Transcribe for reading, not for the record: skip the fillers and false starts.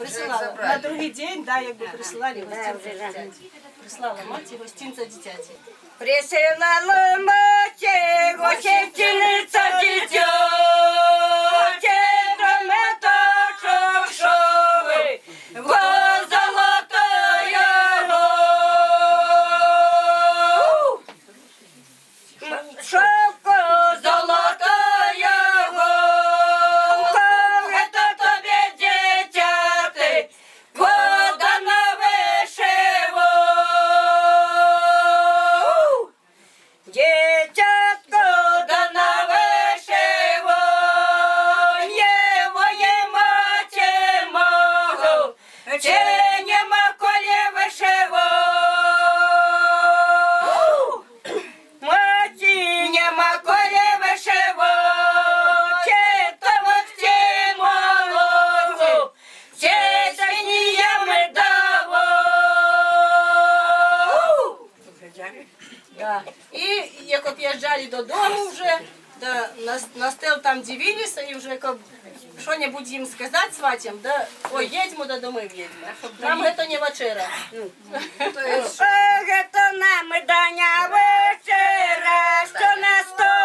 Присилала. На другий день, да, якби присилали гостинці дитяті. Прислала маті гостинця дитяті. Присилала мати гостинця дитяті, до меточок шови, во золотая шовку золотая голка, это тобі, дитяти, вода на вишиву. Дитятко, да на вишиву, моє маті мого, чи нема колі вишиву. Маті нема колі вишиву, чи то вовці молоду, чи свиніями даво. Да. І як об'їжджали додому вже, да, на стел там дивилися і вже як що-небудь їм сказати сватям, да, ой, їдьмо додому, їдьмо. Нам це не вечера. Ох, это нам Даня вечера, що на столі